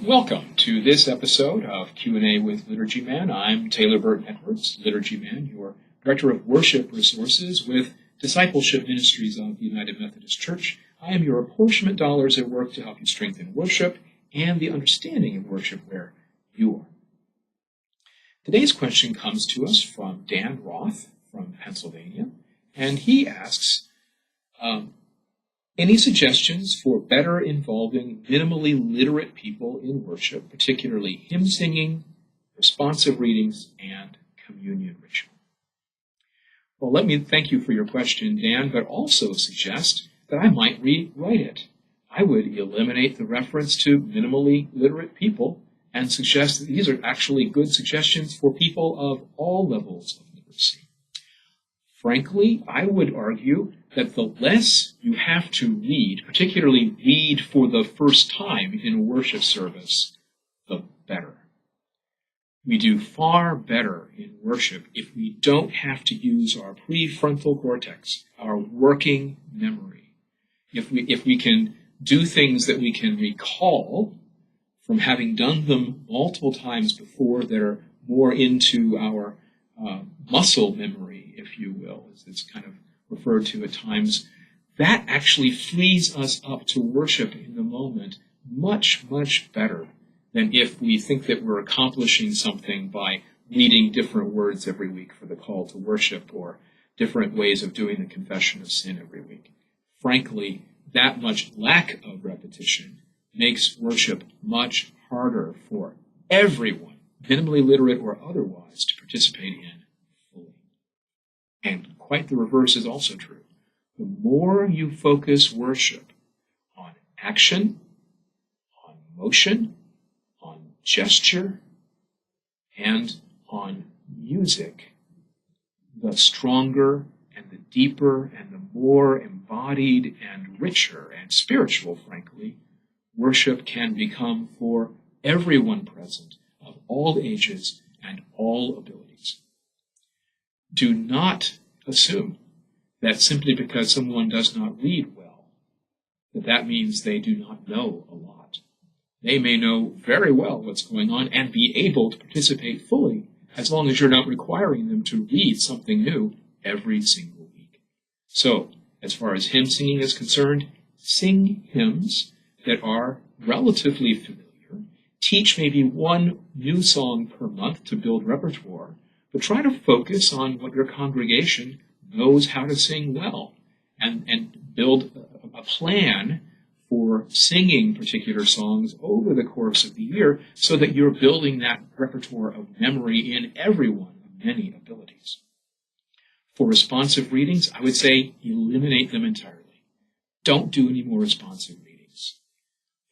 Welcome to this episode of Q&A with Liturgy Man. I'm Taylor Burton-Edwards, Liturgy Man, your Director of Worship Resources with Discipleship Ministries of the United Methodist Church. I am your apportionment dollars at work to help you strengthen worship and the understanding of worship where you are. Today's question comes to us from Dan Roth from Pennsylvania, and he asks, any suggestions for better involving minimally literate people in worship, particularly hymn singing, responsive readings, and communion ritual? Well, let me thank you for your question, Dan, but also suggest that I might rewrite it. I would eliminate the reference to minimally literate people and suggest that these are actually good suggestions for people of all levels of literacy. Frankly, I would argue that the less you have to read, particularly read for the first time in a worship service, the better. We do far better in worship if we don't have to use our prefrontal cortex, our working memory. If we can do things that we can recall from having done them multiple times before that are more into our muscle memory, if you will, as it's kind of referred to at times, that actually frees us up to worship in the moment much, much better than if we think that we're accomplishing something by reading different words every week for the call to worship or different ways of doing the confession of sin every week. Frankly, that much lack of repetition makes worship much harder for everyone, minimally literate or otherwise, to participate in fully. And quite the reverse is also true. The more you focus worship on action, on motion, on gesture, and on music, the stronger and the deeper and the more embodied and richer and spiritual, frankly, worship can become for everyone present of all ages and all abilities. Do not assume that simply because someone does not read well, that means they do not know a lot. They may know very well what's going on and be able to participate fully as long as you're not requiring them to read something new every single week. So, as far as hymn singing is concerned, sing hymns that are relatively familiar. Teach maybe one new song per month to build repertoire, but try to focus on what your congregation knows how to sing well and build a plan for singing particular songs over the course of the year so that you're building that repertoire of memory in everyone of many abilities. For responsive readings, I would say eliminate them entirely. Don't do any more responsive readings.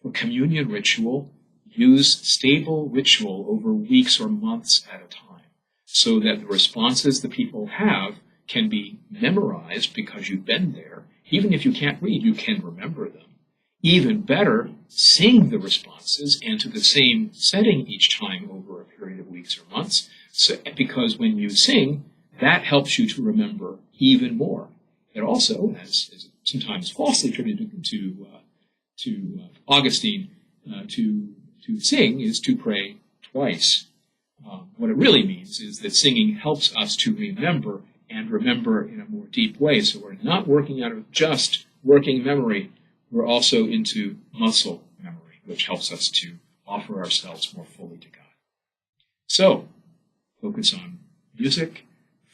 For communion ritual, use stable ritual over weeks or months at a time so that the responses the people have can be memorized because you've been there. Even if you can't read, you can remember them. Even better, sing the responses and to the same setting each time over a period of weeks or months, because when you sing, that helps you to remember even more. It also, as is sometimes falsely attributed to Augustine, to sing is to pray twice. What it really means is that singing helps us to remember and remember in a more deep way. So we're not working out of just working memory. We're also into muscle memory, which helps us to offer ourselves more fully to God. So focus on music,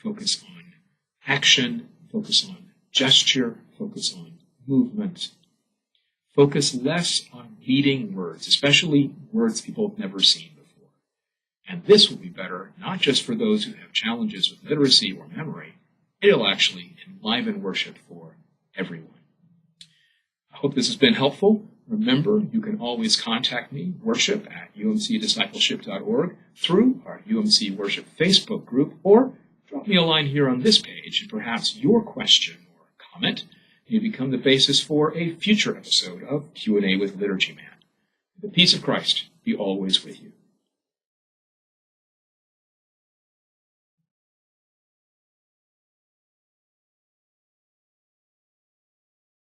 focus on action, focus on gesture, focus on movement. Focus less on reading words, especially words people have never seen before. And this will be better, not just for those who have challenges with literacy or memory. It'll actually enliven worship for everyone. I hope this has been helpful. Remember, you can always contact me, worship@umcdiscipleship.org, through our UMC Worship Facebook group, or drop me a line here on this page, and perhaps your question or comment may become the basis for a future episode of Q&A with Liturgy Man. The peace of Christ be always with you.